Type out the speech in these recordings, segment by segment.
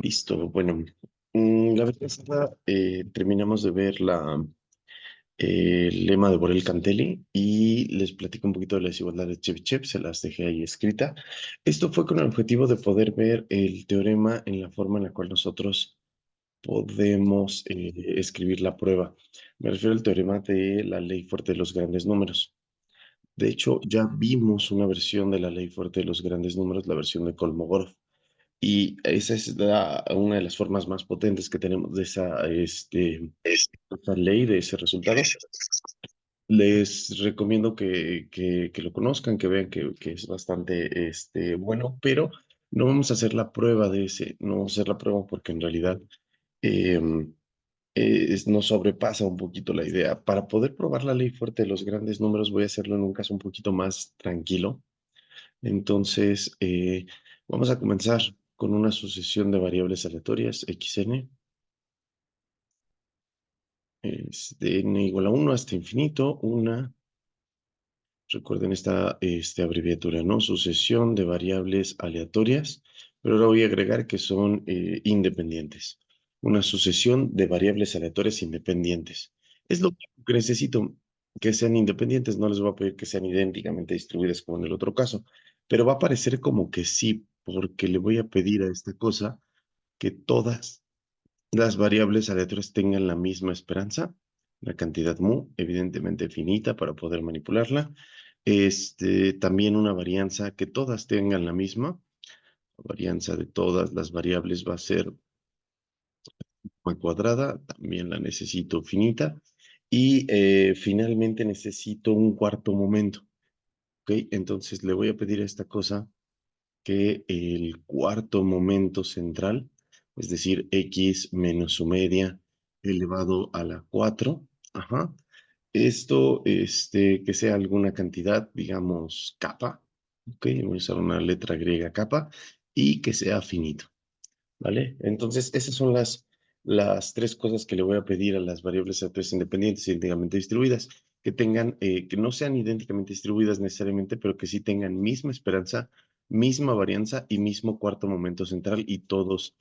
Listo, bueno, la vez pasada terminamos de ver el lema de Borel-Cantelli y les platico un poquito de la desigualdad de Chebyshev, se las dejé ahí escrita. Esto fue con el objetivo de poder ver el teorema en la forma en la cual nosotros podemos escribir la prueba. Me refiero al teorema de la ley fuerte de los grandes números. De hecho, ya vimos una versión de la ley fuerte de los grandes números, la versión de Kolmogorov. Y esa es una de las formas más potentes que tenemos de esa ley, de ese resultado. Les recomiendo que lo conozcan, que vean que es bastante bueno, pero no vamos a hacer la prueba de ese, no vamos a hacer la prueba porque en realidad nos sobrepasa un poquito la idea. Para poder probar la ley fuerte de los grandes números, voy a hacerlo en un caso un poquito más tranquilo. Entonces, vamos a comenzar con una sucesión de variables aleatorias, xn, es de n igual a 1 hasta infinito, recuerden esta abreviatura, ¿no? Sucesión de variables aleatorias, pero ahora voy a agregar que son independientes. Una sucesión de variables aleatorias independientes. Es lo único que necesito, que sean independientes. No les voy a pedir que sean idénticamente distribuidas como en el otro caso, pero va a parecer como que sí, porque le voy a pedir a esta cosa que todas las variables aleatorias tengan la misma esperanza, la cantidad mu, evidentemente finita para poder manipularla. También una varianza que todas tengan la misma. La varianza de todas las variables va a ser cuadrada, también la necesito finita. Y finalmente necesito un cuarto momento. ¿Ok? Entonces le voy a pedir a esta cosa que el cuarto momento central, es decir, x menos su media elevado a la 4, ajá, esto, que sea alguna cantidad, digamos, kappa, ok, voy a usar una letra griega kappa, y que sea finito, ¿vale? Entonces, esas son las tres cosas que le voy a pedir a las variables aleatorias independientes y idénticamente distribuidas, que tengan, que no sean idénticamente distribuidas necesariamente, pero que sí tengan misma esperanza, misma varianza y mismo cuarto momento central y todos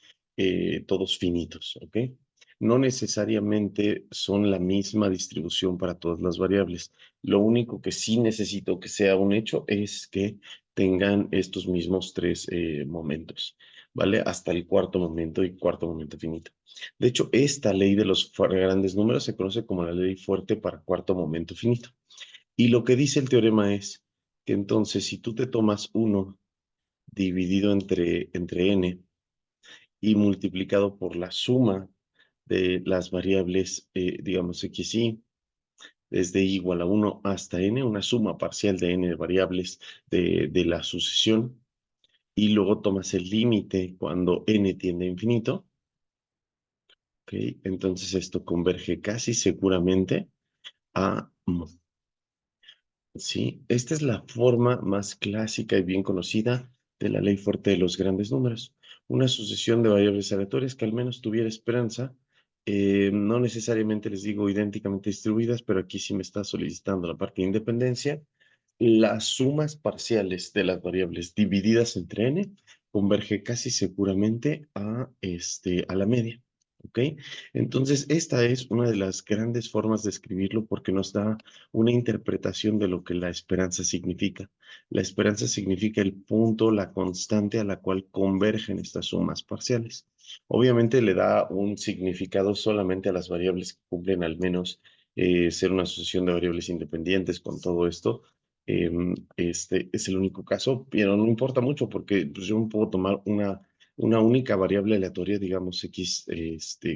finitos, ¿ok? No necesariamente son la misma distribución para todas las variables. Lo único que sí necesito que sea un hecho es que tengan estos mismos tres momentos. ¿Vale? Hasta el cuarto momento y cuarto momento finito. De hecho, esta ley de los grandes números se conoce como la ley fuerte para cuarto momento finito. Y lo que dice el teorema es que entonces si tú te tomas 1 dividido entre n y multiplicado por la suma de las variables, digamos, x y, desde i igual a 1 hasta n, una suma parcial de n variables de la sucesión, y luego tomas el límite cuando n tiende a infinito, ¿ok? Entonces esto converge casi seguramente a mu, ¿sí? Esta es la forma más clásica y bien conocida de la ley fuerte de los grandes números. Una sucesión de variables aleatorias que al menos tuviera esperanza, no necesariamente les digo idénticamente distribuidas, pero aquí sí me está solicitando la parte de independencia. Las sumas parciales de las variables divididas entre n converge casi seguramente a la media. ¿Ok? Entonces, esta es una de las grandes formas de escribirlo porque nos da una interpretación de lo que la esperanza significa. La esperanza significa el punto, la constante a la cual convergen estas sumas parciales. Obviamente le da un significado solamente a las variables que cumplen al menos ser una asociación de variables independientes con todo esto. Este es el único caso, pero no importa mucho porque pues, yo puedo tomar una única variable aleatoria, digamos x,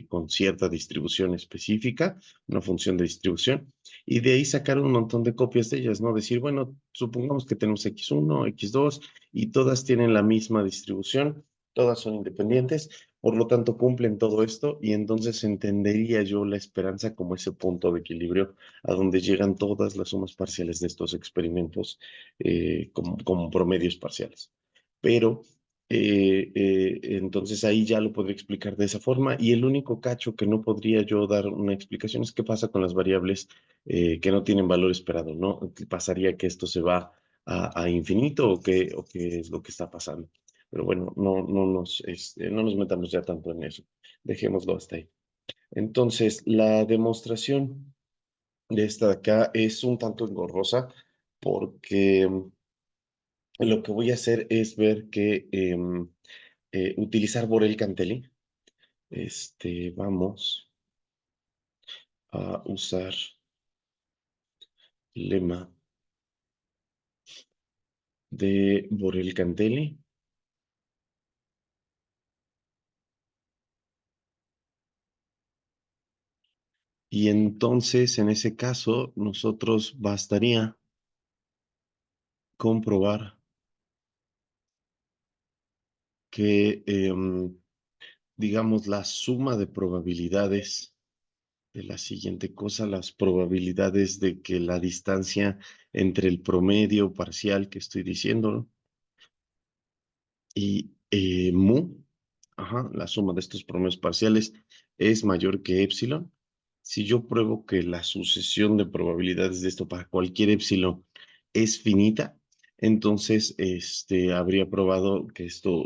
con cierta distribución específica, una función de distribución, y de ahí sacar un montón de copias de ellas, ¿no? Decir, bueno, supongamos que tenemos x1, x2, y todas tienen la misma distribución, todas son independientes, por lo tanto cumplen todo esto, y entonces entendería yo la esperanza como ese punto de equilibrio a donde llegan todas las sumas parciales de estos experimentos como promedios parciales. Pero entonces ahí ya lo podría explicar de esa forma y el único cacho que no podría yo dar una explicación es qué pasa con las variables que no tienen valor esperado, ¿no? ¿Qué pasaría que esto se va a infinito o qué es lo que está pasando? pero bueno, no nos metamos ya tanto en eso. Dejémoslo hasta ahí. Entonces, la demostración de esta de acá es un tanto engorrosa porque lo que voy a hacer es ver que utilizar Borel Cantelli. Vamos a usar lema de Borel Cantelli. Y entonces, en ese caso, nosotros bastaría comprobar que, digamos, la suma de probabilidades de la siguiente cosa, las probabilidades de que la distancia entre el promedio parcial que estoy diciendo y mu, ajá, la suma de estos promedios parciales es mayor que epsilon. Si yo pruebo que la sucesión de probabilidades de esto para cualquier epsilon es finita, entonces habría probado que esto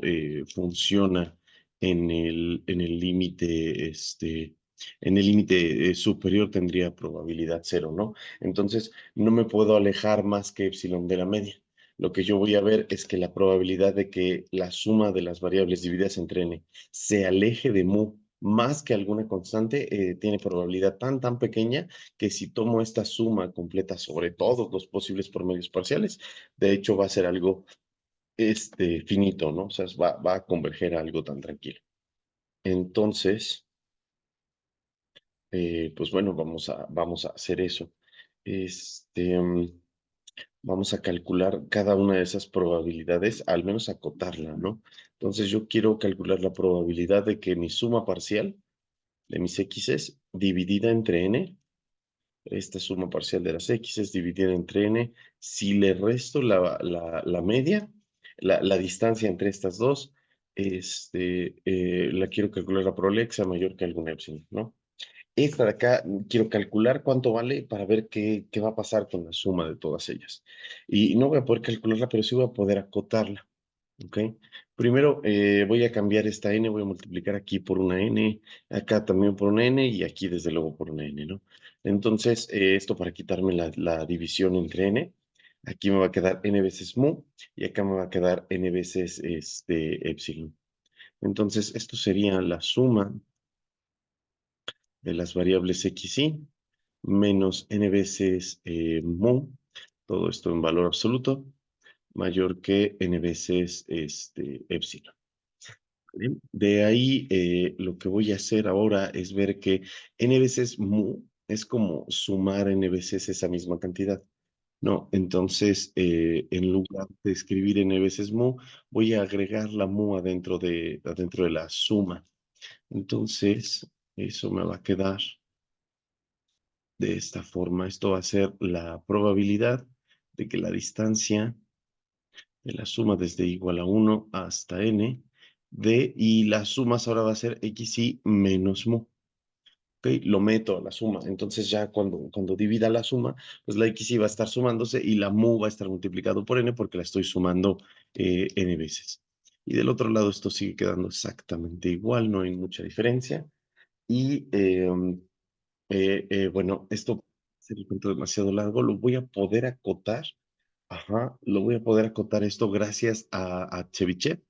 funciona en el límite, en el límite superior tendría probabilidad cero, ¿no? Entonces no me puedo alejar más que epsilon de la media. Lo que yo voy a ver es que la probabilidad de que la suma de las variables divididas entre n se aleje de mu más que alguna constante, tiene probabilidad tan pequeña que si tomo esta suma completa sobre todos los posibles promedios parciales, de hecho va a ser algo finito, ¿no? O sea, va a converger a algo tan tranquilo. Entonces, pues bueno, vamos a hacer eso. Este, mm, Vamos a calcular cada una de esas probabilidades, al menos acotarla, ¿no? Entonces yo quiero calcular la probabilidad de que mi suma parcial de mis x's dividida entre n, esta suma parcial de las x's dividida entre n, si le resto la media, la distancia entre estas dos, la quiero calcular la probabilidad que sea mayor que algún epsilon, ¿no? Esta de acá quiero calcular cuánto vale para ver qué va a pasar con la suma de todas ellas. Y no voy a poder calcularla, pero sí voy a poder acotarla. ¿Ok? Primero voy a cambiar esta n, voy a multiplicar aquí por una n, acá también por una n y aquí desde luego por una n, ¿no? Entonces, esto para quitarme la división entre n, aquí me va a quedar n veces mu y acá me va a quedar n veces epsilon. Entonces, esto sería la suma de las variables x y menos n veces mu, todo esto en valor absoluto, mayor que n veces epsilon. ¿Vale? De ahí lo que voy a hacer ahora es ver que n veces mu es como sumar n veces esa misma cantidad. No, entonces en lugar de escribir n veces mu, voy a agregar la mu adentro de la suma. Entonces, eso me va a quedar de esta forma. Esto va a ser la probabilidad de que la distancia de la suma desde igual a 1 hasta n y las sumas ahora va a ser x y menos mu. ¿Ok? Lo meto a la suma. Entonces ya cuando divida la suma, pues la x y va a estar sumándose y la mu va a estar multiplicado por n porque la estoy sumando n veces. Y del otro lado esto sigue quedando exactamente igual, no hay mucha diferencia. Y bueno, esto sería un cuento demasiado largo, lo voy a poder acotar, ajá, lo voy a poder acotar esto gracias a Chebyshev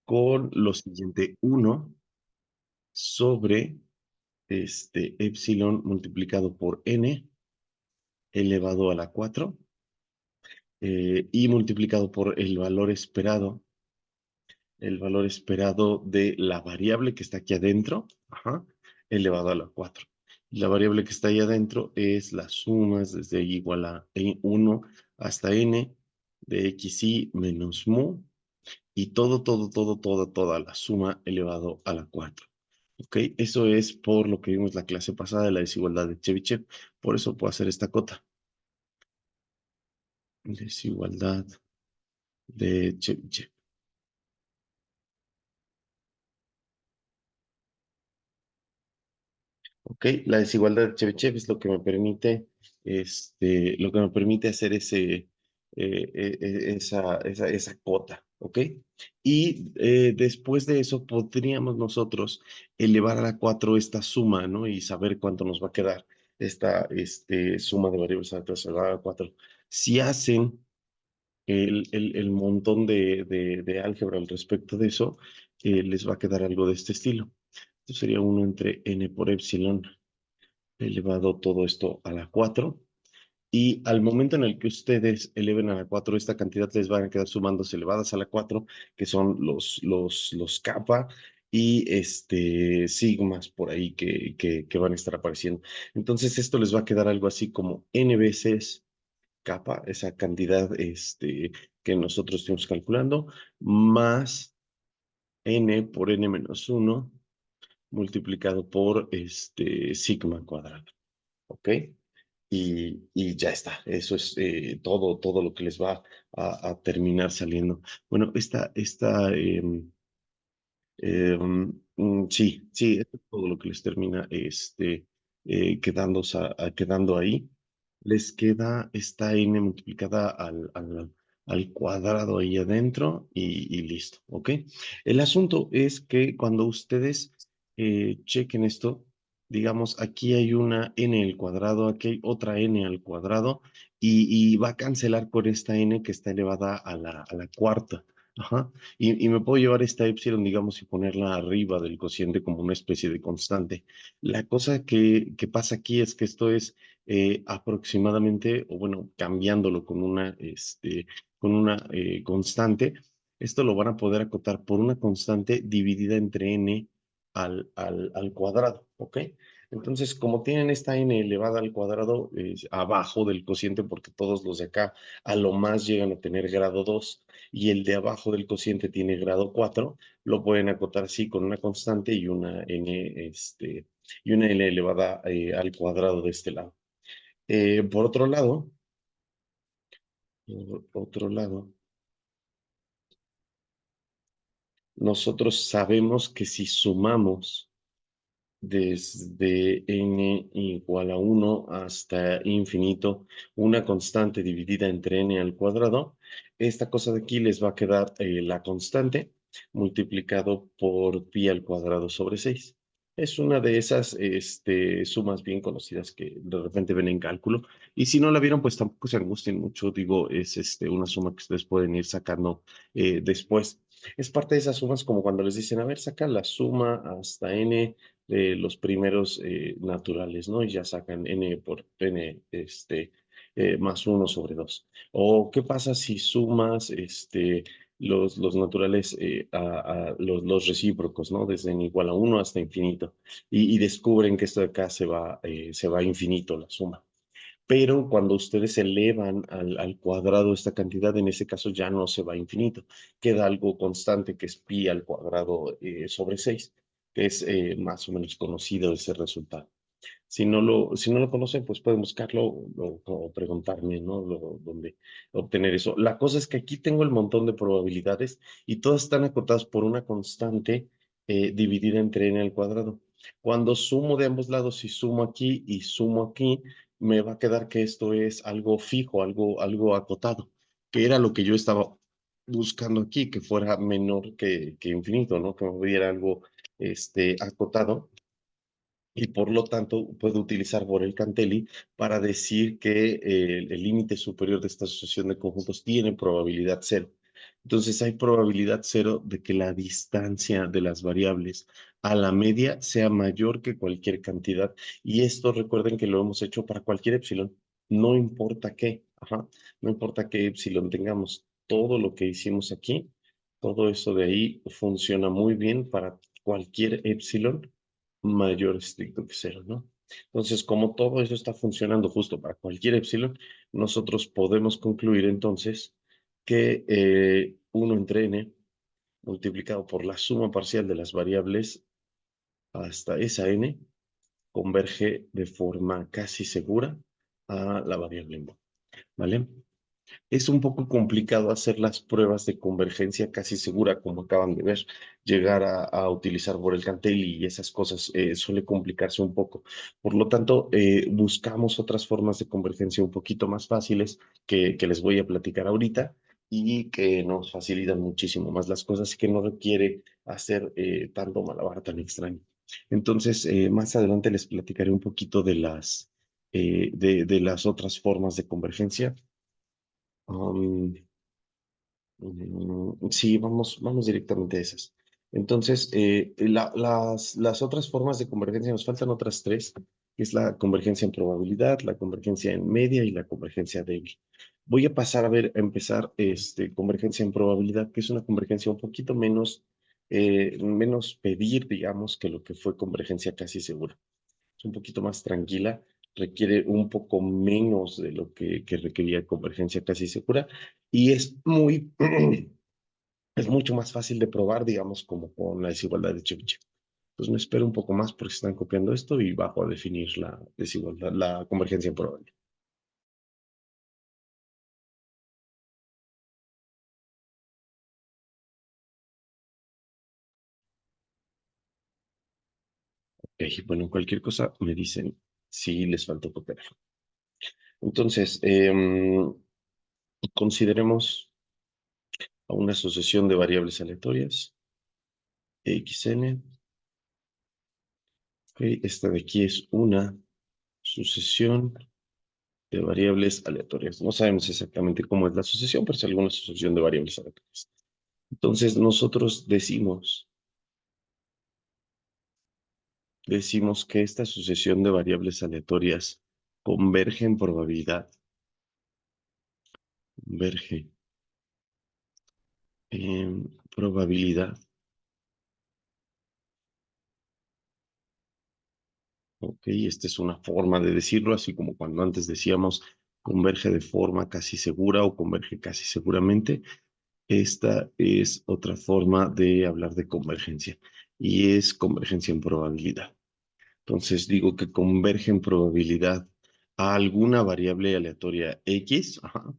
con lo siguiente, 1 sobre epsilon multiplicado por n elevado a la 4 y multiplicado por el valor esperado de la variable que está aquí adentro, ajá, elevado a la 4. Y la variable que está ahí adentro es las sumas desde i igual a 1 hasta n de x y menos mu y toda la suma elevado a la 4. ¿Ok? Eso es por lo que vimos la clase pasada de la desigualdad de Chebyshev. Por eso puedo hacer esta cota. Desigualdad de Chebyshev. ¿Ok? La desigualdad de Chebyshev es lo que me permite, lo que me permite hacer esa cota, ¿ok? Y después de eso podríamos nosotros elevar a la 4 esta suma, ¿no? Y saber cuánto nos va a quedar esta suma de variables altas elevada a 4. Si hacen el montón de álgebra al respecto de eso, les va a quedar algo de este estilo. Esto sería 1 entre n por epsilon elevado todo esto a la 4. Y al momento en el que ustedes eleven a la 4 esta cantidad les van a quedar sumándose elevadas a la 4 que son los kappa y sigmas por ahí que van a estar apareciendo. Entonces esto les va a quedar algo así como n veces kappa, esa cantidad que nosotros estamos calculando, más n por n menos 1 multiplicado por sigma cuadrado. ¿Ok? Y ya está. Eso es todo lo que les va a terminar saliendo. Bueno, sí, esto es todo lo que les termina quedando ahí. Les queda esta n multiplicada al cuadrado ahí adentro y listo, ¿ok? El asunto es que cuando ustedes chequen esto, digamos, aquí hay una n al cuadrado, aquí hay otra n al cuadrado y va a cancelar por esta n que está elevada a la cuarta. Ajá. Y me puedo llevar esta epsilon, digamos, y ponerla arriba del cociente como una especie de constante. La cosa que pasa aquí es que esto es aproximadamente, o bueno, cambiándolo con una constante, esto lo van a poder acotar por una constante dividida entre n al cuadrado, ¿ok? Entonces, como tienen esta n elevada al cuadrado abajo del cociente, porque todos los de acá a lo más llegan a tener grado 2 y el de abajo del cociente tiene grado 4, lo pueden acotar así con una constante y una n elevada al cuadrado de este lado. Por otro lado, nosotros sabemos que si sumamos desde n igual a 1 hasta infinito, una constante dividida entre n al cuadrado, esta cosa de aquí les va a quedar la constante multiplicado por pi al cuadrado sobre 6. Es una de esas sumas bien conocidas que de repente ven en cálculo. Y si no la vieron, pues tampoco se angustien mucho. Digo, es una suma que ustedes pueden ir sacando después. Es parte de esas sumas como cuando les dicen, a ver, saca la suma hasta n de los primeros naturales, ¿no? Y ya sacan n por n más 1 sobre 2. O qué pasa si sumas los naturales a los recíprocos, ¿no? Desde n igual a 1 hasta infinito. Y descubren que esto de acá se va a infinito la suma. Pero cuando ustedes elevan al cuadrado esta cantidad, en ese caso ya no se va a infinito. Queda algo constante que es pi al cuadrado sobre 6, que es más o menos conocido ese resultado. Si no lo conocen, pues pueden buscarlo o preguntarme, ¿no? Dónde obtener eso. La cosa es que aquí tengo el montón de probabilidades y todas están acotadas por una constante dividida entre n al cuadrado. Cuando sumo de ambos lados y sumo aquí y sumo aquí, me va a quedar que esto es algo fijo, algo acotado, que era lo que yo estaba buscando aquí, que fuera menor que infinito, ¿no? Que me hubiera algo acotado y por lo tanto puedo utilizar Borel-Cantelli para decir que el límite superior de esta asociación de conjuntos tiene probabilidad cero. Entonces hay probabilidad cero de que la distancia de las variables a la media sea mayor que cualquier cantidad. Y esto recuerden que lo hemos hecho para cualquier epsilon. No importa qué, ajá, no importa qué epsilon tengamos. Todo lo que hicimos aquí, todo eso de ahí funciona muy bien para cualquier epsilon mayor estricto que cero, ¿no? Entonces, como todo eso está funcionando justo para cualquier epsilon, nosotros podemos concluir entonces que 1 entre n multiplicado por la suma parcial de las variables hasta esa n converge de forma casi segura a la variable en ¿vale? Es un poco complicado hacer las pruebas de convergencia casi segura, como acaban de ver. Llegar a utilizar Borel-Cantel y esas cosas suele complicarse un poco. Por lo tanto, buscamos otras formas de convergencia un poquito más fáciles que les voy a platicar ahorita y que nos facilitan muchísimo más las cosas y que no requiere hacer tanto malabar tan extraño. Entonces, más adelante les platicaré un poquito de las otras formas de convergencia. Um, sí, vamos directamente a esas. Entonces, las otras formas de convergencia, nos faltan otras tres, que es la convergencia en probabilidad, la convergencia en media y la convergencia débil. Voy a pasar a empezar convergencia en probabilidad, que es una convergencia un poquito menos pedir, digamos, que lo que fue convergencia casi segura. Es un poquito más tranquila, requiere un poco menos de lo que requería convergencia casi segura y es es mucho más fácil de probar, digamos, como con la desigualdad de Chebyshev. Entonces me espero un poco más porque están copiando esto y bajo a definir la desigualdad, la convergencia en probabilidad. Bueno, cualquier cosa me dicen si les faltó copiar. Entonces, consideremos a una sucesión de variables aleatorias, xn. Esta de aquí es una sucesión de variables aleatorias. No sabemos exactamente cómo es la sucesión, pero es alguna sucesión de variables aleatorias. Entonces nosotros decimos que esta sucesión de variables aleatorias converge en probabilidad, converge en probabilidad. Ok, esta es una forma de decirlo, así como cuando antes decíamos converge de forma casi segura o converge casi seguramente. Esta es otra forma de hablar de convergencia y es convergencia en probabilidad. Entonces digo que converge en probabilidad a alguna variable aleatoria X, ajá,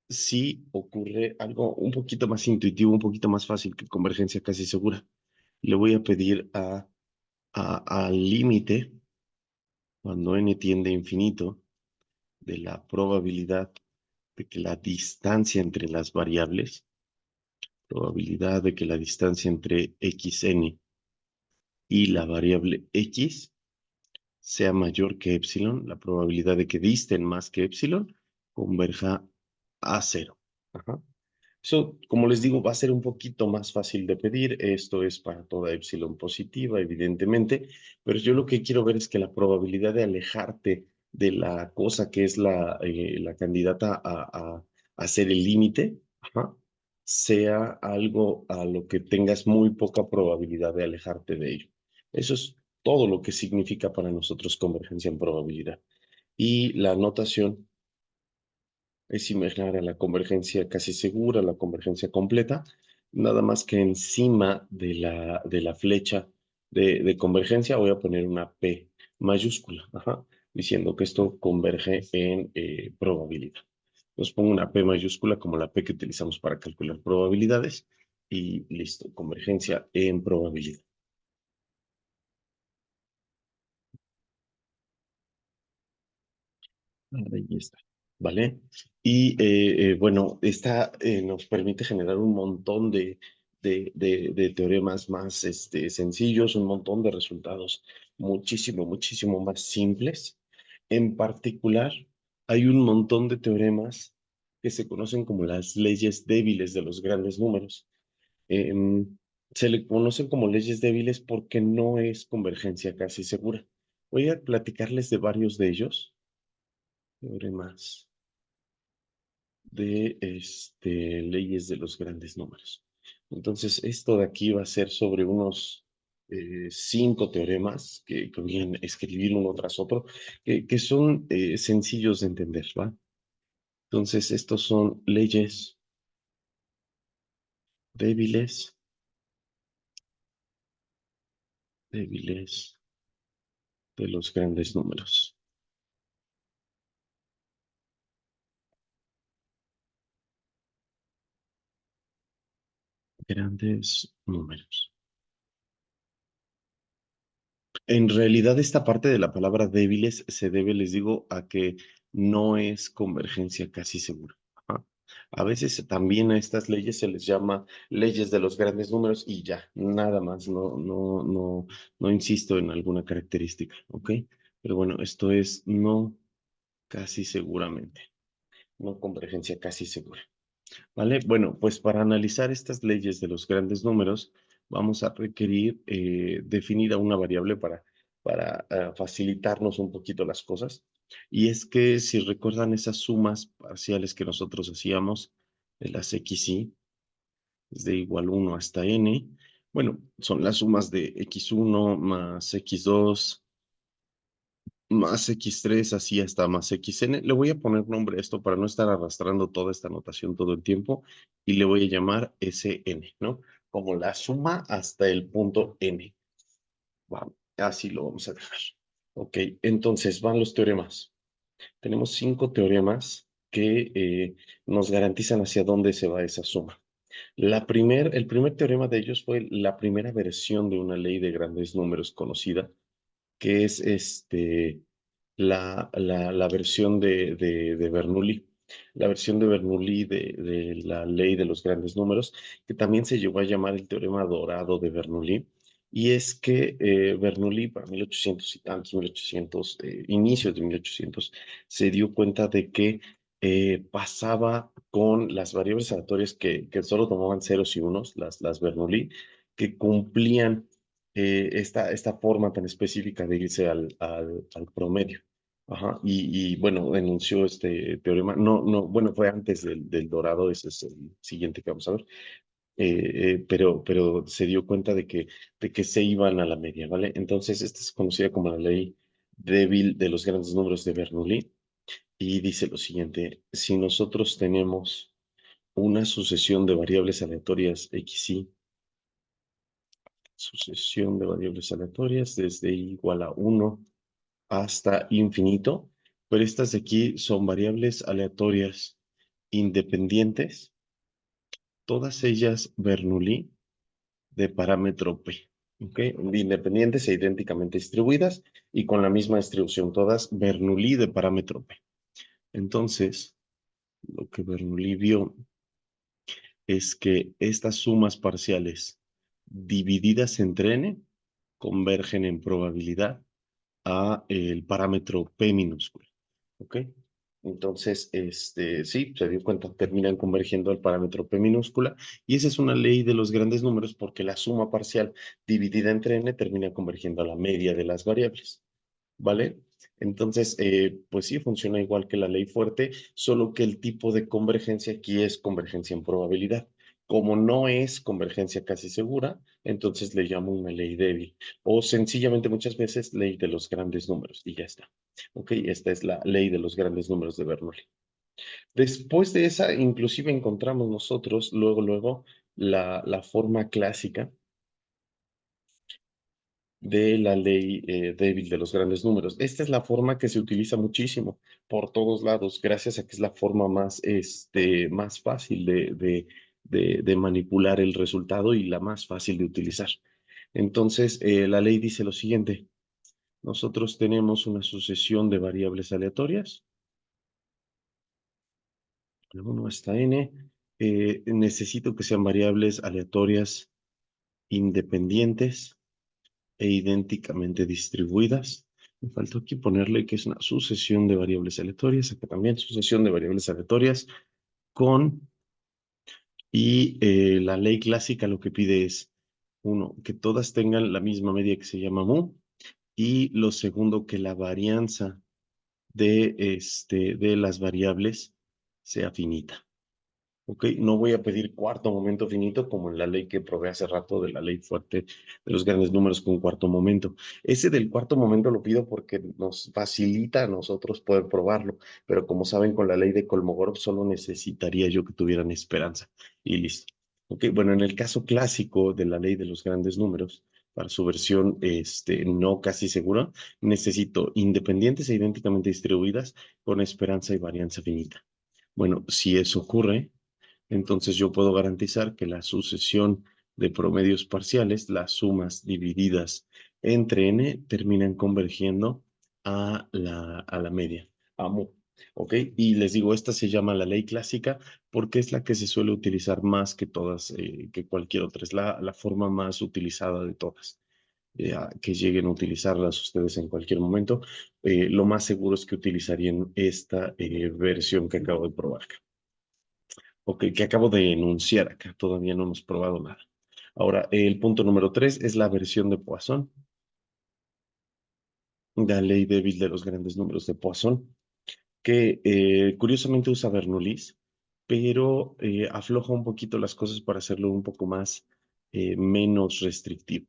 si ocurre algo un poquito más intuitivo, un poquito más fácil que convergencia casi segura. Le voy a pedir al límite, cuando n tiende a infinito, de la probabilidad de que la distancia entre las variables, probabilidad de que la distancia entre xn y la variable x sea mayor que epsilon, la probabilidad de que disten más que epsilon, converja a cero. Ajá. Eso, como les digo, va a ser un poquito más fácil de pedir. Esto es para toda epsilon positiva, evidentemente, pero yo lo que quiero ver es que la probabilidad de alejarte de la cosa que es la candidata a ser el límite, ajá, sea algo a lo que tengas muy poca probabilidad de alejarte de ello. Eso es todo lo que significa para nosotros convergencia en probabilidad. Y la notación es similar a la convergencia casi segura, la convergencia completa, nada más que encima de la flecha de convergencia voy a poner una P mayúscula, ajá, diciendo que esto converge en probabilidad. Entonces pongo una P mayúscula como la P que utilizamos para calcular probabilidades y listo, convergencia en probabilidad. Ahí está. ¿Vale? Y bueno, esta nos permite generar un montón de teoremas más sencillos, un montón de resultados muchísimo más simples. En particular, hay un montón de teoremas que se conocen como las leyes débiles de los grandes números. Em, Se le conocen como leyes débiles porque no es convergencia casi segura. Voy a platicarles de varios de ellos, teoremas de leyes de los grandes números. Entonces, esto de aquí va a ser sobre unos 5 teoremas que voy a escribir uno tras otro, que son sencillos de entender, ¿va? Entonces, estos son leyes débiles, débiles de los grandes números. grandes números. En realidad, esta parte de la palabra débiles se debe, les digo, a que no es convergencia casi segura. Ajá. A veces también a estas leyes se les llama leyes de los grandes números y ya, nada más, no insisto en alguna característica, ¿ok? Pero bueno, esto es no casi seguramente, no convergencia casi segura. ¿Vale? Bueno, pues para analizar estas leyes de los grandes números, vamos a requerir definir a una variable para facilitarnos un poquito las cosas. Y es que si recuerdan esas sumas parciales que nosotros hacíamos de las xy, desde igual 1 hasta n, bueno, son las sumas de x1 más x2 más x3, así hasta más xn. Le voy a poner nombre a esto para no estar arrastrando toda esta notación todo el tiempo y le voy a llamar Sn, ¿no? Como la suma hasta el punto n. Vamos, así lo vamos a dejar. Ok, entonces van los teoremas. Tenemos 5 teoremas que nos garantizan hacia dónde se va esa suma. El primer teorema de ellos fue la primera versión de una ley de grandes números conocida, que es la versión de Bernoulli, la versión de Bernoulli de la ley de los grandes números, que también se llegó a llamar el teorema dorado de Bernoulli. Y es que Bernoulli, para 1800 y tantos, 1800, inicios de 1800, se dio cuenta de que pasaba con las variables aleatorias que solo tomaban ceros y unos, las Bernoulli, que cumplían esta forma tan específica de irse al promedio. Ajá, bueno, enunció este teorema. Bueno, fue antes del dorado, ese es el siguiente que vamos a ver. Pero se dio cuenta de que se iban a la media, ¿vale? Entonces, esta es conocida como la ley débil de los grandes números de Bernoulli y dice lo siguiente: si nosotros tenemos una sucesión de variables aleatorias xy, sucesión de variables aleatorias desde igual a 1 hasta infinito, pero estas de aquí son variables aleatorias independientes, todas ellas Bernoulli de parámetro P, ¿ok? Independientes e idénticamente distribuidas y con la misma distribución, todas Bernoulli de parámetro P. Entonces, lo que Bernoulli vio es que estas sumas parciales divididas entre n convergen en probabilidad a el parámetro P minúscula, ¿ok? Entonces, sí, se dio cuenta, terminan convergiendo al parámetro P minúscula, y esa es una ley de los grandes números porque la suma parcial dividida entre n termina convergiendo a la media de las variables. ¿Vale? Entonces, pues sí, funciona igual que la ley fuerte, solo que el tipo de convergencia aquí es convergencia en probabilidad. Como no es convergencia casi segura, entonces le llamo una ley débil o sencillamente muchas veces ley de los grandes números y ya está. Ok, esta es la ley de los grandes números de Bernoulli. Después de esa, inclusive encontramos nosotros luego la forma clásica de la ley débil de los grandes números. Esta es la forma que se utiliza muchísimo por todos lados, gracias a que es la forma más fácil de manipular el resultado y la más fácil de utilizar. Entonces, la ley dice lo siguiente: nosotros tenemos una sucesión de variables aleatorias, de 1 hasta n. Necesito que sean variables aleatorias independientes e idénticamente distribuidas. Me faltó aquí ponerle que es una sucesión de variables aleatorias, acá también sucesión de variables aleatorias con, y la ley clásica lo que pide es, uno, que todas tengan la misma media que se llama mu, y lo segundo, que la varianza de las variables sea finita. ¿Ok? No voy a pedir cuarto momento finito como en la ley que probé hace rato de la ley fuerte de los grandes números con cuarto momento. Ese del cuarto momento lo pido porque nos facilita a nosotros poder probarlo, pero como saben, con la ley de Kolmogorov solo necesitaría yo que tuvieran esperanza y listo. ¿Ok? Bueno, en el caso clásico de la ley de los grandes números, para su versión no casi segura, necesito independientes e idénticamente distribuidas con esperanza y varianza finita. Bueno, si eso ocurre, Entonces yo puedo garantizar que la sucesión de promedios parciales, las sumas divididas entre n, terminan convergiendo a la media, a mu. ¿Ok? Y les digo, esta se llama la ley clásica porque es la que se suele utilizar más que todas, que cualquier otra. Es la forma más utilizada de todas. Que lleguen a utilizarlas ustedes en cualquier momento. Lo más seguro es que utilizarían esta versión que acabo de probar acá. Ok, que acabo de enunciar acá. Todavía no hemos probado nada. Ahora, el punto número 3 es la versión de Poisson, la ley débil de los grandes números de Poisson, que curiosamente usa Bernoulli, pero afloja un poquito las cosas para hacerlo un poco más, menos restrictivo.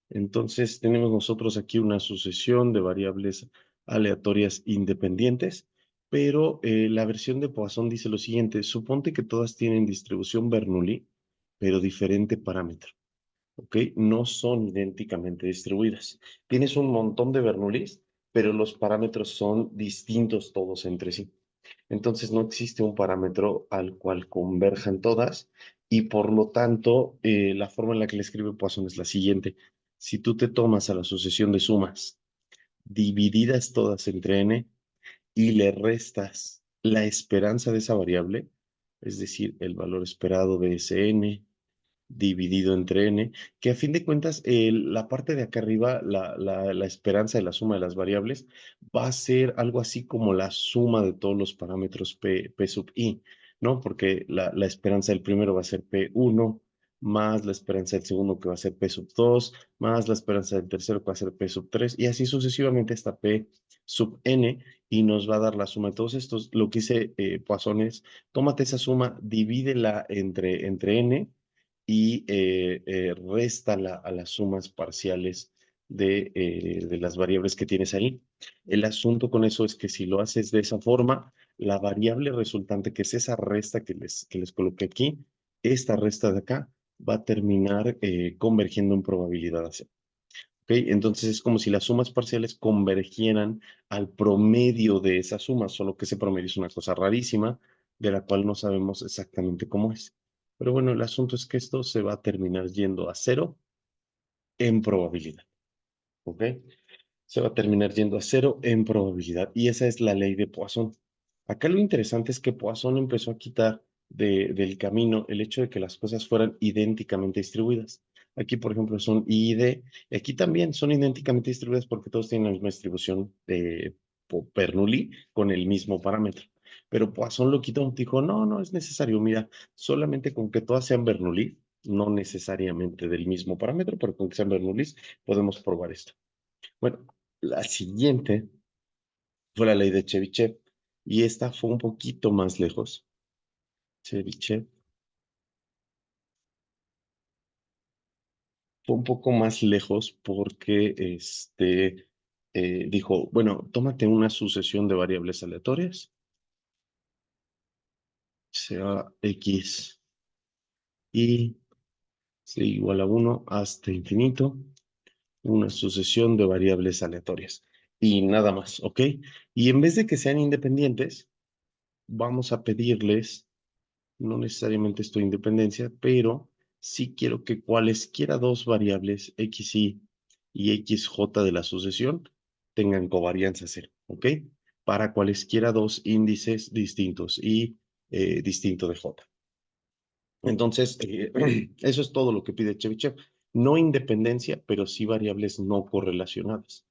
Entonces, tenemos nosotros aquí una sucesión de variables aleatorias independientes, pero la versión de Poisson dice lo siguiente: suponte que todas tienen distribución Bernoulli, pero diferente parámetro. ¿Ok? No son idénticamente distribuidas. Tienes un montón de Bernoullis, pero los parámetros son distintos todos entre sí. Entonces no existe un parámetro al cual converjan todas y por lo tanto la forma en la que le escribe Poisson es la siguiente. Si tú te tomas a la sucesión de sumas divididas todas entre n y le restas la esperanza de esa variable, es decir, el valor esperado de ese n dividido entre n, que a fin de cuentas, la parte de acá arriba, la esperanza de la suma de las variables, va a ser algo así como la suma de todos los parámetros p sub i, ¿no? Porque la esperanza del primero va a ser p1, más la esperanza del segundo que va a ser p sub 2, más la esperanza del tercero que va a ser p sub 3, y así sucesivamente hasta p sub n, y nos va a dar la suma de todos estos. Lo que hice Poisson es, tómate esa suma, divídela entre n, y réstala a las sumas parciales de las variables que tienes ahí. El asunto con eso es que si lo haces de esa forma, la variable resultante, que es esa resta que les coloqué aquí, esta resta de acá, va a terminar convergiendo en probabilidad a cero. ¿Ok? Entonces es como si las sumas parciales convergieran al promedio de esas sumas, solo que ese promedio es una cosa rarísima, de la cual no sabemos exactamente cómo es. Pero bueno, el asunto es que esto se va a terminar yendo a cero en probabilidad. ¿Ok? Se va a terminar yendo a cero en probabilidad. Y esa es la ley de Poisson. Acá lo interesante es que Poisson empezó a quitar del camino el hecho de que las cosas fueran idénticamente distribuidas. Aquí, por ejemplo, son I y D. Y aquí también son idénticamente distribuidas porque todos tienen la misma distribución de Bernoulli con el mismo parámetro. Pero Poisson lo quitó, dijo, no, no es necesario. Mira, solamente con que todas sean Bernoulli, no necesariamente del mismo parámetro, pero con que sean Bernoulli, podemos probar esto. Bueno, la siguiente fue la ley de Chebyshev y esta fue un poquito más lejos. Chebyshev fue un poco más lejos porque dijo, bueno, tómate una sucesión de variables aleatorias, sea x y c igual a 1 hasta infinito, una sucesión de variables aleatorias y nada más, ¿ok? Y en vez de que sean independientes, vamos a pedirles, no necesariamente esto de independencia, pero sí quiero que cualesquiera dos variables xy y xj de la sucesión tengan covarianza cero, ¿ok? Para cualesquiera dos índices distintos y distinto de j. Entonces, eso es todo lo que pide Chebyshev. No independencia, pero sí variables no correlacionadas.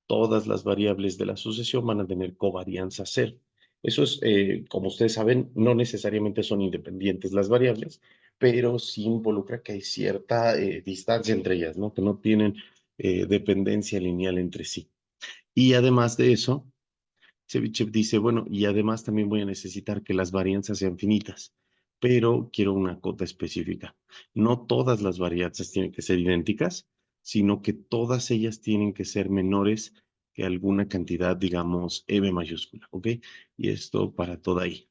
Todas las variables de la sucesión van a tener covarianza cero. Eso es, como ustedes saben, no necesariamente son independientes las variables, pero sí involucra que hay cierta distancia entre ellas, ¿no? Que no tienen dependencia lineal entre sí. Y además de eso, Chebyshev dice, bueno, y además también voy a necesitar que las varianzas sean finitas, pero quiero una cota específica. No todas las varianzas tienen que ser idénticas, sino que todas ellas tienen que ser menores que alguna cantidad, digamos, m mayúscula, ¿ok? Y esto para toda i.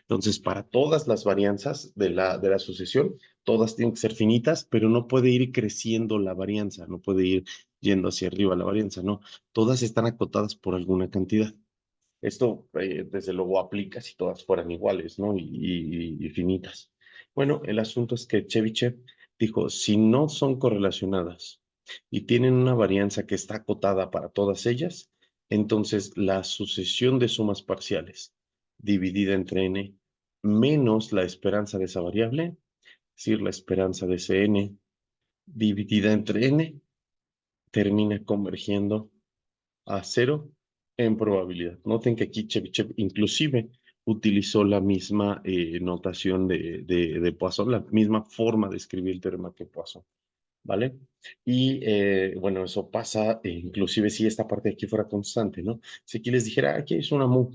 Entonces, para todas las varianzas de la sucesión, todas tienen que ser finitas, pero no puede ir creciendo la varianza, no puede ir yendo hacia arriba la varianza, no. Todas están acotadas por alguna cantidad. Esto, desde luego, aplica si todas fueran iguales, ¿no? Y finitas. Bueno, el asunto es que Chebyshev dijo, si no son correlacionadas y tienen una varianza que está acotada para todas ellas, entonces la sucesión de sumas parciales dividida entre n menos la esperanza de esa variable, es decir, la esperanza de ese n dividida entre n, termina convergiendo a cero en probabilidad. Noten que aquí Chebyshev inclusive utilizó la misma notación de Poisson, la misma forma de escribir el teorema que Poisson, ¿vale? Y bueno, eso pasa, inclusive si esta parte de aquí fuera constante, ¿no? Si aquí les dijera, aquí es una mu,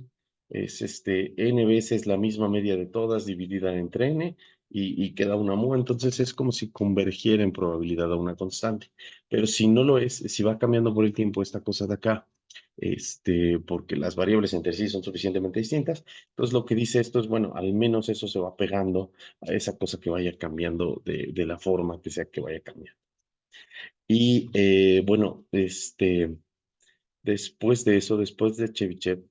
es n veces la misma media de todas dividida entre n y queda una mu, entonces es como si convergiera en probabilidad a una constante. Pero si no lo es, si va cambiando por el tiempo esta cosa de acá, porque las variables entre sí son suficientemente distintas, entonces lo que dice esto es, bueno, al menos eso se va pegando a esa cosa que vaya cambiando de la forma que sea que vaya cambiando. Y bueno, después de eso, después de Chebyshev,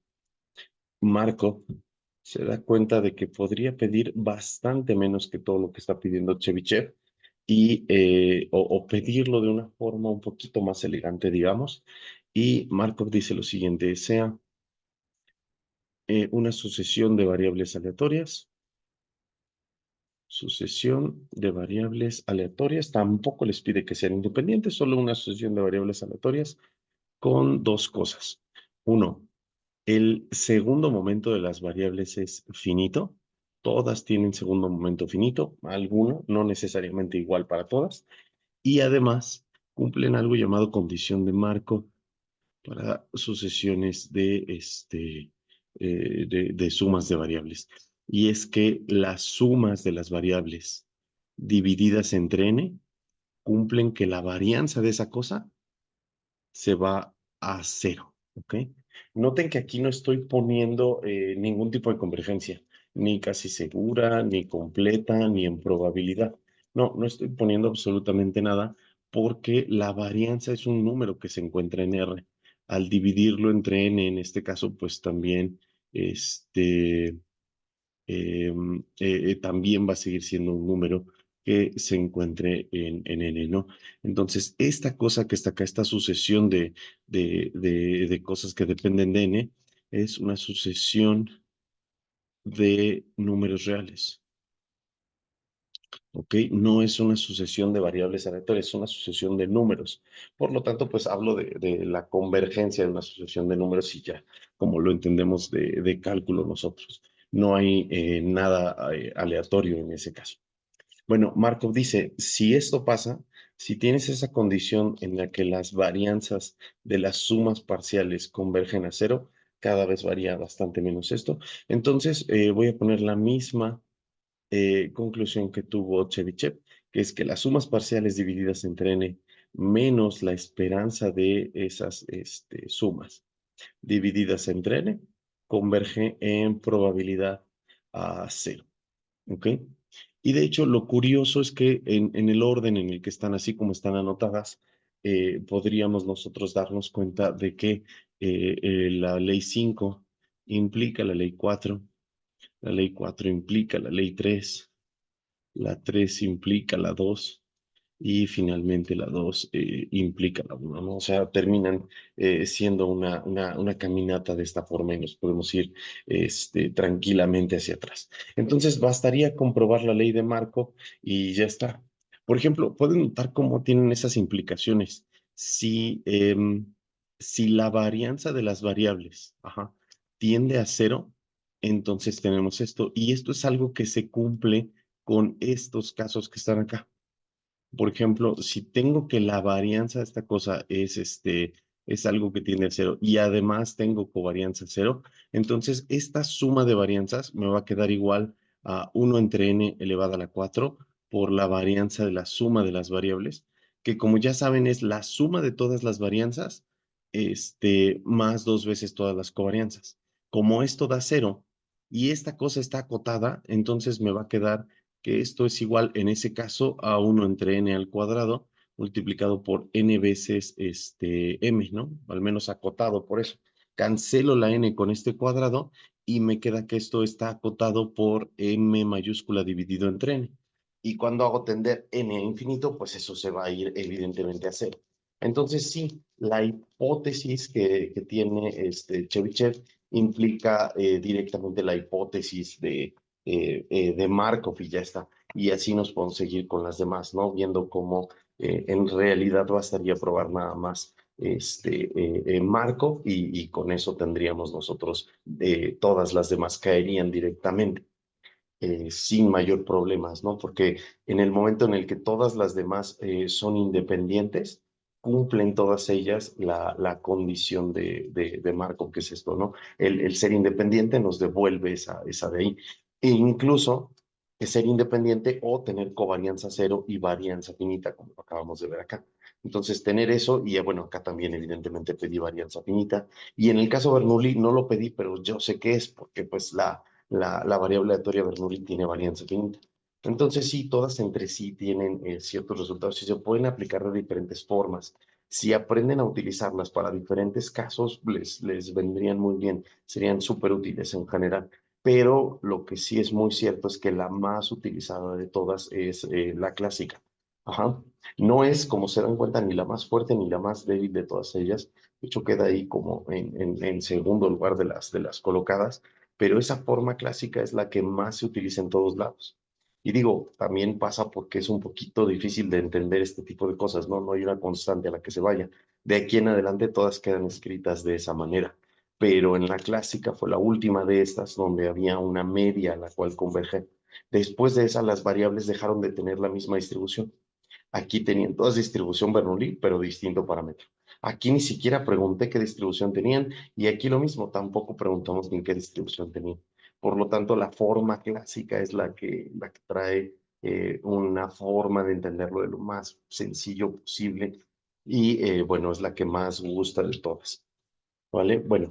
Markov se da cuenta de que podría pedir bastante menos que todo lo que está pidiendo Chebyshev y, o pedirlo de una forma un poquito más elegante, digamos. Y Markov dice lo siguiente, sea una sucesión de variables aleatorias, sucesión de variables aleatorias, tampoco les pide que sean independientes, solo una sucesión de variables aleatorias con dos cosas. Uno, el segundo momento de las variables es finito. Todas tienen segundo momento finito, alguno, no necesariamente igual para todas. Y además cumplen algo llamado condición de Markov para sucesiones de sumas de variables. Y es que las sumas de las variables divididas entre n cumplen que la varianza de esa cosa se va a cero, ¿ok? Noten que aquí no estoy poniendo ningún tipo de convergencia, ni casi segura, ni completa, ni en probabilidad. No, no estoy poniendo absolutamente nada porque la varianza es un número que se encuentra en R. Al dividirlo entre n, en este caso, pues también este, también va a seguir siendo un número que se encuentre en n, ¿no? Entonces, esta cosa que está acá, esta sucesión de cosas que dependen de n, es una sucesión de números reales, ¿ok? No es una sucesión de variables aleatorias, es una sucesión de números. Por lo tanto, pues hablo de la convergencia de una sucesión de números y ya, como lo entendemos de cálculo nosotros. No hay nada aleatorio en ese caso. Bueno, Markov dice, si esto pasa, si tienes esa condición en la que las varianzas de las sumas parciales convergen a cero, cada vez varía bastante menos esto, entonces voy a poner la misma conclusión que tuvo Chebyshev, que es que las sumas parciales divididas entre n menos la esperanza de esas sumas divididas entre n converge en probabilidad a cero. ¿Ok? Y de hecho, lo curioso es que en el orden en el que están, así como están anotadas, podríamos nosotros darnos cuenta de que la ley 5 implica la ley 4, la ley 4 implica la ley 3, la 3 implica la 2 y finalmente la 2 implica la 1, ¿no? O sea, terminan siendo una caminata de esta forma y nos podemos ir tranquilamente hacia atrás. Entonces, bastaría comprobar la ley de Markov y ya está. Por ejemplo, pueden notar cómo tienen esas implicaciones. Si, si la varianza de las variables, ajá, tiende a cero, entonces tenemos esto. Y esto es algo que se cumple con estos casos que están acá. Por ejemplo, si tengo que la varianza de esta cosa es algo que tiene cero y además tengo covarianza cero, entonces esta suma de varianzas me va a quedar igual a 1 entre n elevado a la 4 por la varianza de la suma de las variables, que como ya saben es la suma de todas las varianzas, más dos veces todas las covarianzas. Como esto da cero y esta cosa está acotada, entonces me va a quedar que esto es igual en ese caso a 1 entre n al cuadrado multiplicado por n veces m, ¿no? Al menos acotado por eso. Cancelo la n con este cuadrado y me queda que esto está acotado por m mayúscula dividido entre n. Y cuando hago tender n a infinito, pues eso se va a ir evidentemente a cero. Entonces, sí, la hipótesis que tiene Chebyshev implica directamente la hipótesis de Markov y ya está. Y así nos podemos seguir con las demás, ¿no? Viendo cómo en realidad bastaría probar nada más Markov y con eso tendríamos nosotros, todas las demás caerían directamente sin mayor problemas, ¿no? Porque en el momento en el que todas las demás son independientes, cumplen todas ellas la condición de Markov, que es esto, ¿no? El ser independiente nos devuelve esa de ahí. E incluso ser independiente o tener covarianza cero y varianza finita, como lo acabamos de ver acá. Entonces, tener eso, y bueno, acá también evidentemente pedí varianza finita. Y en el caso de Bernoulli no lo pedí, pero yo sé qué es, porque pues la variable aleatoria Bernoulli tiene varianza finita. Entonces, sí, todas entre sí tienen ciertos resultados y se pueden aplicar de diferentes formas. Si aprenden a utilizarlas para diferentes casos, les vendrían muy bien, serían súper útiles en general. Pero lo que sí es muy cierto es que la más utilizada de todas es la clásica. Ajá. No es, como se dan cuenta, ni la más fuerte ni la más débil de todas ellas. De hecho, queda ahí como en segundo lugar de las colocadas, pero esa forma clásica es la que más se utiliza en todos lados. Y digo, también pasa porque es un poquito difícil de entender este tipo de cosas, ¿no? No hay una constante a la que se vaya. De aquí en adelante todas quedan escritas de esa manera. Pero en la clásica fue la última de estas donde había una media a la cual converger. Después de esa, las variables dejaron de tener la misma distribución. Aquí tenían todas distribución Bernoulli, pero distinto parámetro. Aquí ni siquiera pregunté qué distribución tenían y aquí lo mismo, tampoco preguntamos ni qué distribución tenían. Por lo tanto, la forma clásica es la que trae una forma de entenderlo de lo más sencillo posible y bueno, es la que más gusta de todas. ¿Vale? Bueno,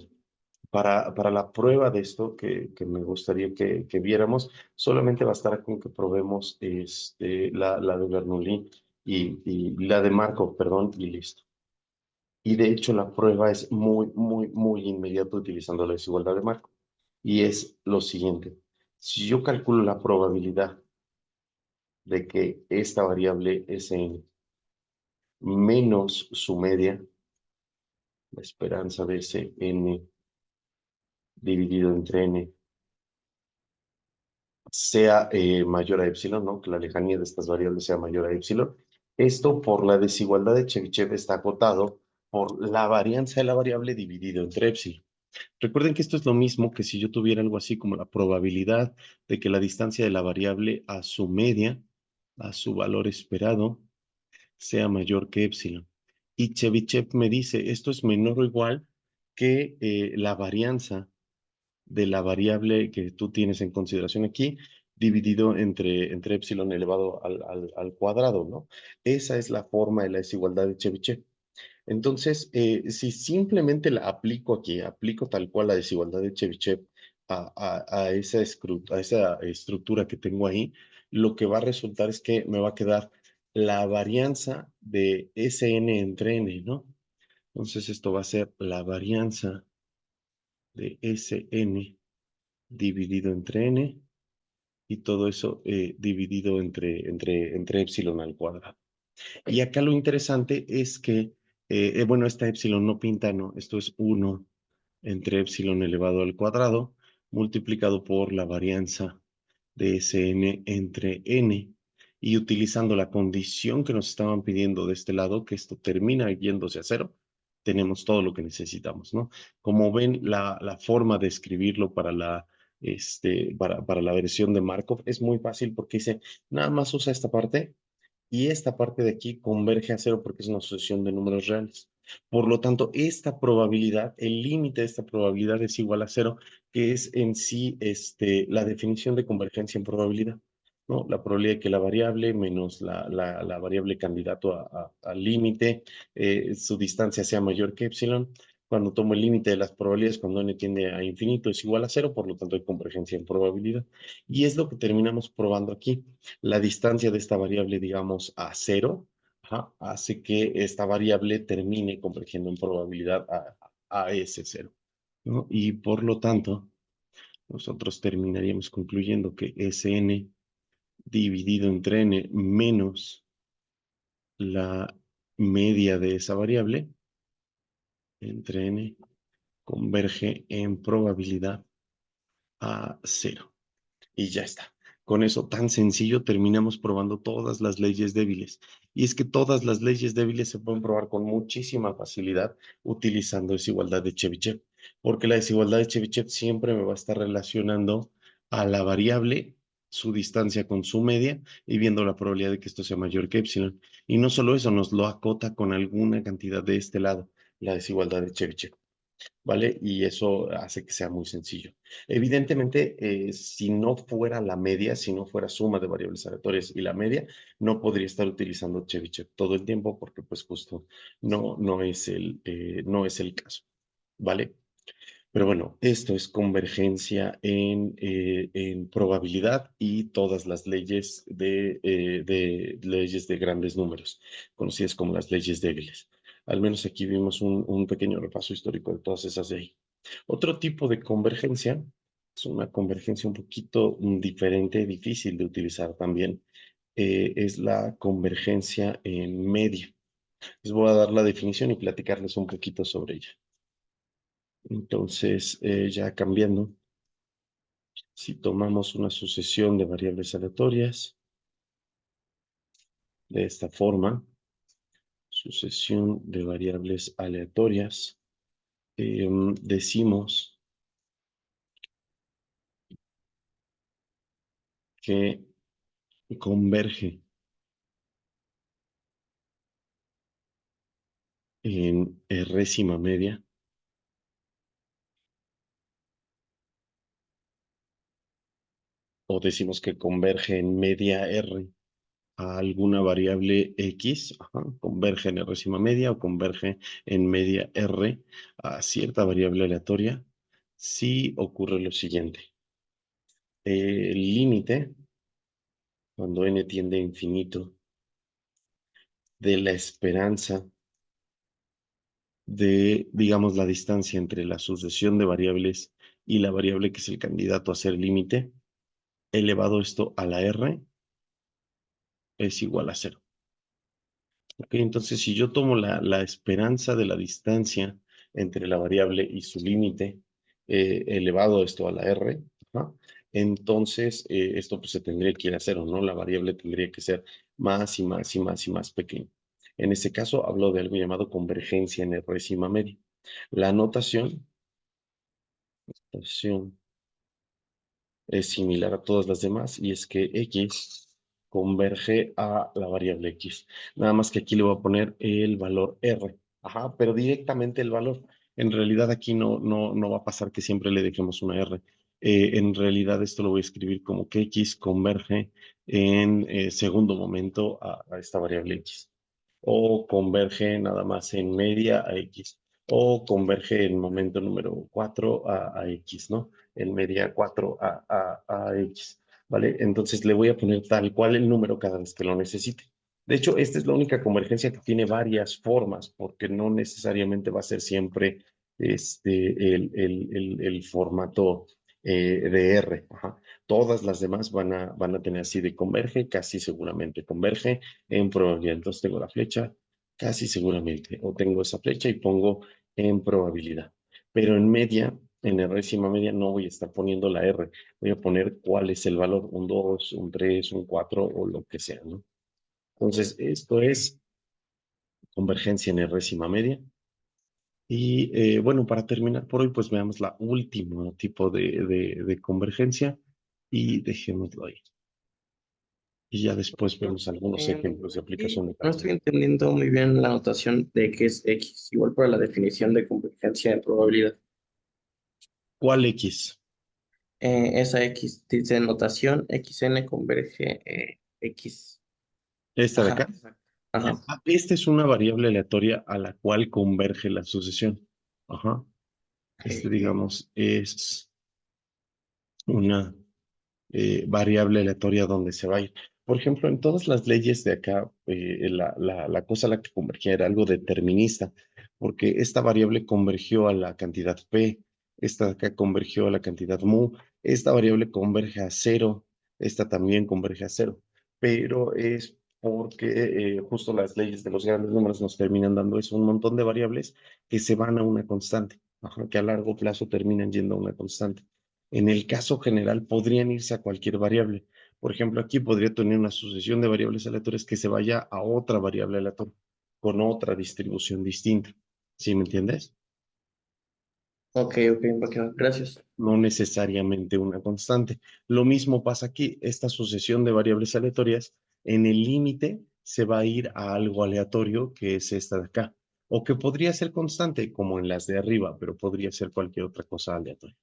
para la prueba de esto que me gustaría que viéramos, solamente bastará con que probemos la de Bernoulli y la de Markov, perdón, y listo. Y de hecho la prueba es muy, muy, muy inmediata utilizando la desigualdad de Markov. Y es lo siguiente. Si yo calculo la probabilidad de que esta variable Sn menos su media, la esperanza de ese n dividido entre n, sea mayor a epsilon, ¿no? Que la lejanía de estas variables sea mayor a epsilon. Esto por la desigualdad de Chebyshev está acotado por la varianza de la variable dividido entre epsilon. Recuerden que esto es lo mismo que si yo tuviera algo así como la probabilidad de que la distancia de la variable a su media, a su valor esperado, sea mayor que epsilon. Y Chebyshev me dice, esto es menor o igual que la varianza de la variable que tú tienes en consideración aquí, dividido entre epsilon elevado al cuadrado, ¿no? Esa es la forma de la desigualdad de Chebyshev. Entonces, si simplemente la aplico aquí, aplico tal cual la desigualdad de Chebyshev a esa estructura que tengo ahí, lo que va a resultar es que me va a quedar la varianza de Sn entre n, ¿no? Entonces, esto va a ser la varianza de Sn dividido entre n y todo eso dividido entre epsilon al cuadrado. Y acá lo interesante es que, bueno, esta epsilon no pinta, no, esto es 1 entre epsilon elevado al cuadrado multiplicado por la varianza de Sn entre n. Y utilizando la condición que nos estaban pidiendo de este lado, que esto termina yéndose a cero, tenemos todo lo que necesitamos, ¿no? Como ven, la forma de escribirlo para la versión de Markov es muy fácil porque dice, nada más usa esta parte y esta parte de aquí converge a cero porque es una sucesión de números reales. Por lo tanto, esta probabilidad, el límite de esta probabilidad es igual a cero, que es en sí la definición de convergencia en probabilidad, ¿no? La probabilidad de que la variable menos la variable candidato al límite, su distancia sea mayor que epsilon. Cuando tomo el límite de las probabilidades, cuando n tiende a infinito, es igual a cero, por lo tanto hay convergencia en probabilidad. Y es lo que terminamos probando aquí. La distancia de esta variable, digamos, a cero, ajá, hace que esta variable termine convergiendo en probabilidad a ese cero, ¿no? Y por lo tanto, nosotros terminaríamos concluyendo que Sn dividido entre n menos la media de esa variable, entre n, converge en probabilidad a 0. Y ya está. Con eso tan sencillo terminamos probando todas las leyes débiles. Y es que todas las leyes débiles se pueden probar con muchísima facilidad utilizando desigualdad de Chebyshev, porque la desigualdad de Chebyshev siempre me va a estar relacionando a la variable, su distancia con su media, y viendo la probabilidad de que esto sea mayor que epsilon. Y no solo eso, nos lo acota con alguna cantidad de este lado, la desigualdad de Chebyshev. ¿Vale? Y eso hace que sea muy sencillo. Evidentemente, si no fuera la media, si no fuera suma de variables aleatorias y la media, no podría estar utilizando Chebyshev todo el tiempo porque pues justo no es el caso, ¿vale? Pero bueno, esto es convergencia en probabilidad y todas las leyes de leyes de grandes números, conocidas como las leyes débiles. Al menos aquí vimos un pequeño repaso histórico de todas esas de ahí. Otro tipo de convergencia es una convergencia un poquito diferente, difícil de utilizar también, es la convergencia en media. Les voy a dar la definición y platicarles un poquito sobre ella. Entonces, ya cambiando, si tomamos una sucesión de variables aleatorias de esta forma, sucesión de variables aleatorias, decimos que converge en résima media, o decimos que converge en media R a alguna variable X, ajá, converge en résima media o converge en media R a cierta variable aleatoria, si ocurre lo siguiente. El límite, cuando n tiende a infinito, de la esperanza de, digamos, la distancia entre la sucesión de variables y la variable que es el candidato a ser límite, elevado esto a la R, es igual a 0. ¿Ok? Entonces, si yo tomo la esperanza de la distancia entre la variable y su límite, elevado esto a la R, ¿no? Entonces esto pues se tendría que ir a 0, ¿no? La variable tendría que ser más y más y más y más pequeña. En este caso hablo de algo llamado convergencia en enésima media. La notación es similar a todas las demás y es que X converge a la variable X. Nada más que aquí le voy a poner el valor R. Ajá, pero directamente el valor. En realidad aquí no va a pasar que siempre le dejemos una R. En realidad esto lo voy a escribir como que X converge en segundo momento a esta variable X. O converge nada más en media a X. O converge en momento número 4 a X, ¿no? En media 4 a X, ¿vale? Entonces le voy a poner tal cual el número cada vez que lo necesite. De hecho, esta es la única convergencia que tiene varias formas, porque no necesariamente va a ser siempre el formato de R. Ajá. Todas las demás van a tener así de converge, casi seguramente converge en probabilidad. Entonces tengo la flecha, casi seguramente, o tengo esa flecha y pongo en probabilidad. Pero en media, en enésima media, no voy a estar poniendo la R. Voy a poner cuál es el valor, un 2, un 3, un 4 o lo que sea, ¿no? Entonces, esto es convergencia en enésima media. Y bueno, para terminar por hoy, pues veamos la última tipo de convergencia y dejémoslo ahí. Y ya después vemos algunos ejemplos de Sí, aplicación de no cálculo. estoy entendiendo muy bien la notación de qué es X, igual para la definición de convergencia de probabilidad. ¿Cuál X? Esa X dice notación XN converge X. ¿Esta de Ajá, acá? exacto. Ajá. Esta es una variable aleatoria a la cual converge la sucesión. Ajá. Digamos, es una variable aleatoria donde se va a ir. Por ejemplo, en todas las leyes de acá, la cosa a la que convergía era algo determinista, porque esta variable convergió a la cantidad P, esta de acá convergió a la cantidad mu, esta variable converge a 0, esta también converge a cero, pero es porque justo las leyes de los grandes números nos terminan dando eso, un montón de variables que se van a una constante, ajá, que a largo plazo terminan yendo a una constante. En el caso general podrían irse a cualquier variable. Por ejemplo, aquí podría tener una sucesión de variables aleatorias que se vaya a otra variable aleatoria con otra distribución distinta. ¿Sí me entiendes? Ok, ok, máquina, gracias. No necesariamente una constante. Lo mismo pasa aquí, esta sucesión de variables aleatorias, en el límite se va a ir a algo aleatorio, que es esta de acá, o que podría ser constante, como en las de arriba, pero podría ser cualquier otra cosa aleatoria.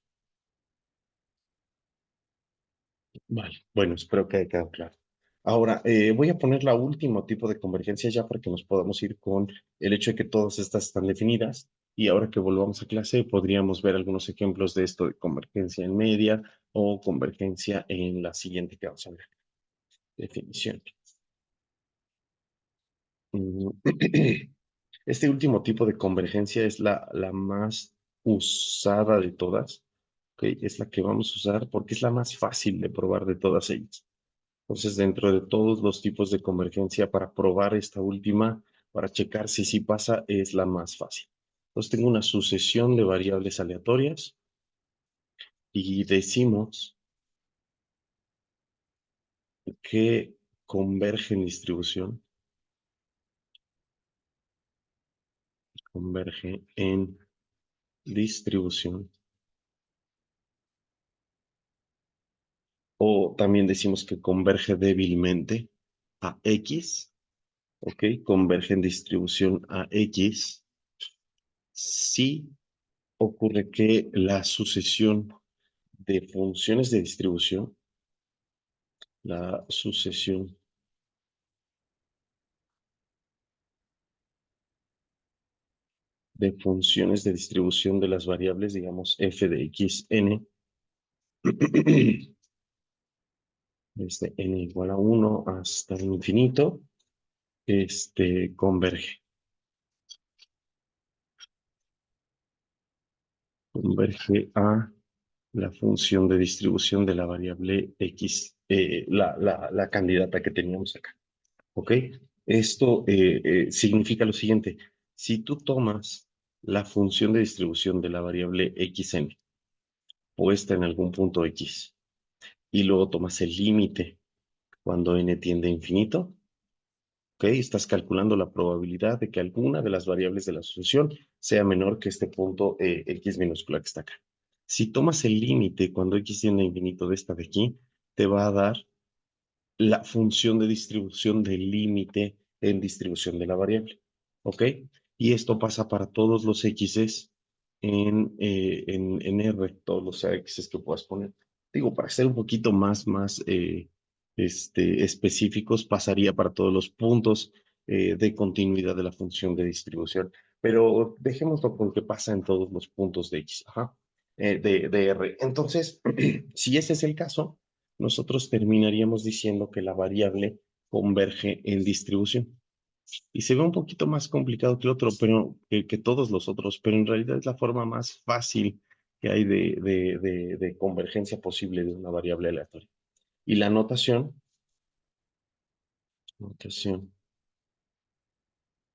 Vale, bueno, espero que haya quedado claro. Ahora, voy a poner la último tipo de convergencia ya para que nos podamos ir con el hecho de que todas estas están definidas y ahora que volvamos a clase podríamos ver algunos ejemplos de esto de convergencia en media o convergencia en la siguiente que vamos a ver. Definición. Mm, Este último tipo de convergencia es la más usada de todas, ¿ok? Es la que vamos a usar porque es la más fácil de probar de todas ellas. Entonces, dentro de todos los tipos de convergencia, para probar esta última, para checar si sí pasa, es la más fácil. Entonces, tengo una sucesión de variables aleatorias y decimos que converge en distribución, o también decimos que converge débilmente a X, ¿ok? Converge en distribución a X si ocurre que la sucesión de funciones de distribución, la sucesión de funciones de distribución de las variables, digamos f de x n, desde n igual a 1 hasta el infinito, converge a la función de distribución de la variable x, la candidata que teníamos acá. ¿Ok? Esto significa lo siguiente. Si tú tomas la función de distribución de la variable xn puesta en algún punto x y luego tomas el límite cuando n tiende a infinito, ¿ok? Estás calculando la probabilidad de que alguna de las variables de la solución sea menor que este punto x minúscula que está acá. Si tomas el límite cuando x tiende a infinito de esta de aquí, te va a dar la función de distribución del límite en distribución de la variable. ¿Ok? Y esto pasa para todos los x's en R, todos los x's que puedas poner. Digo, para ser un poquito más específicos, pasaría para todos los puntos de continuidad de la función de distribución. Pero dejémoslo con que pasa en todos los puntos de X, ajá, de R. Entonces, si ese es el caso, nosotros terminaríamos diciendo que la variable converge en distribución. Y se ve un poquito más complicado que el otro, pero que todos los otros, pero en realidad es la forma más fácil que hay de convergencia posible de una variable aleatoria. Y la notación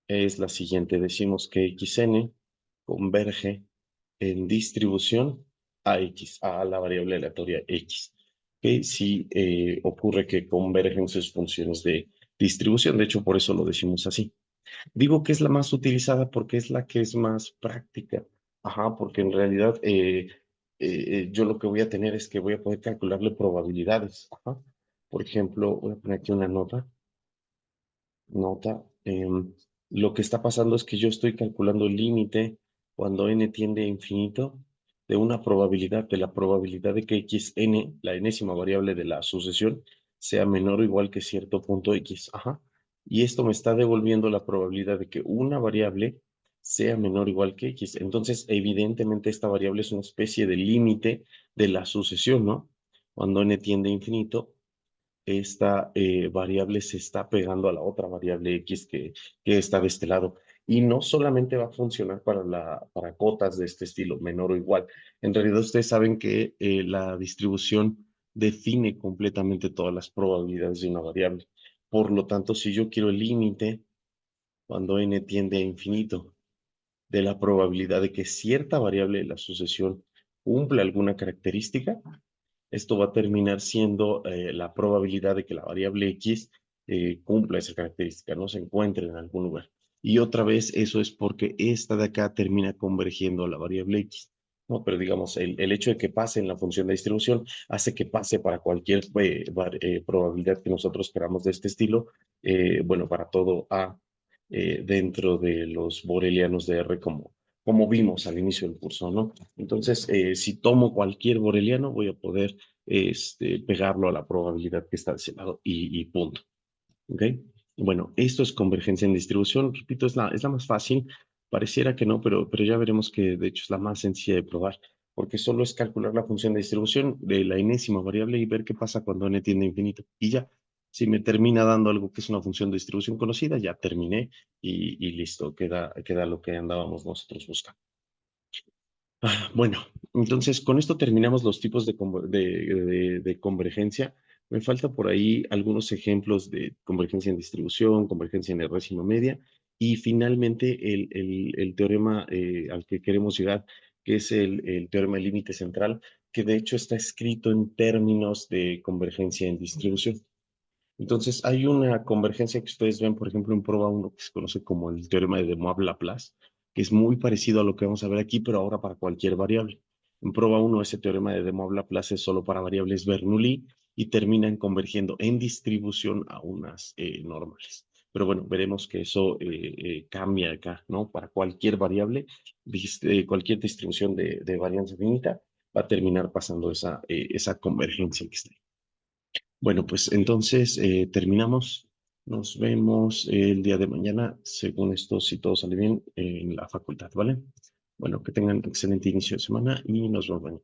es la siguiente. Decimos que xn converge en distribución a x, a la variable aleatoria x. Que si ocurre que convergen sus funciones de distribución, de hecho por eso lo decimos así. Digo que es la más utilizada porque es la que es más práctica. Ajá, porque en realidad yo lo que voy a tener es que voy a poder calcularle probabilidades. Ajá. Por ejemplo, voy a poner aquí una nota. Lo que está pasando es que yo estoy calculando el límite cuando n tiende a infinito de una probabilidad, de la probabilidad de que xn, la enésima variable de la sucesión, sea menor o igual que cierto punto x. Ajá. Y esto me está devolviendo la probabilidad de que una variable sea menor o igual que x. Entonces, evidentemente, esta variable es una especie de límite de la sucesión, ¿no? Cuando n tiende a infinito, esta variable se está pegando a la otra variable x que está de este lado. Y no solamente va a funcionar para cotas de este estilo, menor o igual. En realidad ustedes saben que la distribución define completamente todas las probabilidades de una variable. Por lo tanto, si yo quiero el límite cuando n tiende a infinito de la probabilidad de que cierta variable de la sucesión cumpla alguna característica, esto va a terminar siendo la probabilidad de que la variable x cumpla esa característica, no se encuentre en algún lugar. Y otra vez, eso es porque esta de acá termina convergiendo a la variable x. No, pero digamos, el hecho de que pase en la función de distribución hace que pase para cualquier probabilidad que nosotros queramos de este estilo, bueno, para todo A dentro de los borelianos de R como vimos al inicio del curso, ¿no? Entonces, si tomo cualquier boreliano, voy a poder pegarlo a la probabilidad que está de ese lado y punto. ¿Ok? Bueno, esto es convergencia en distribución. Repito, es la más fácil. Pareciera que no, pero ya veremos que de hecho es la más sencilla de probar, porque solo es calcular la función de distribución de la enésima variable y ver qué pasa cuando n tiende a infinito. Y ya, si me termina dando algo que es una función de distribución conocida, ya terminé y listo, queda lo que andábamos nosotros buscando. Bueno, entonces con esto terminamos los tipos de convergencia. Me falta por ahí algunos ejemplos de convergencia en distribución, convergencia en décima media y finalmente el teorema al que queremos llegar, que es el teorema del límite central, que de hecho está escrito en términos de convergencia en distribución. Entonces, hay una convergencia que ustedes ven, por ejemplo, en prueba uno que se conoce como el teorema de De Moivre-Laplace, que es muy parecido a lo que vamos a ver aquí, pero ahora para cualquier variable. En prueba uno ese teorema de De Moivre-Laplace es solo para variables Bernoulli y terminan convergiendo en distribución a unas normales. Pero bueno, veremos que eso cambia acá, ¿no? Para cualquier variable, cualquier distribución de varianza finita, va a terminar pasando esa convergencia que está ahí. Bueno, pues entonces terminamos. Nos vemos el día de mañana, según esto, si todo sale bien, en la facultad, ¿vale? Bueno, que tengan excelente inicio de semana y nos vemos mañana.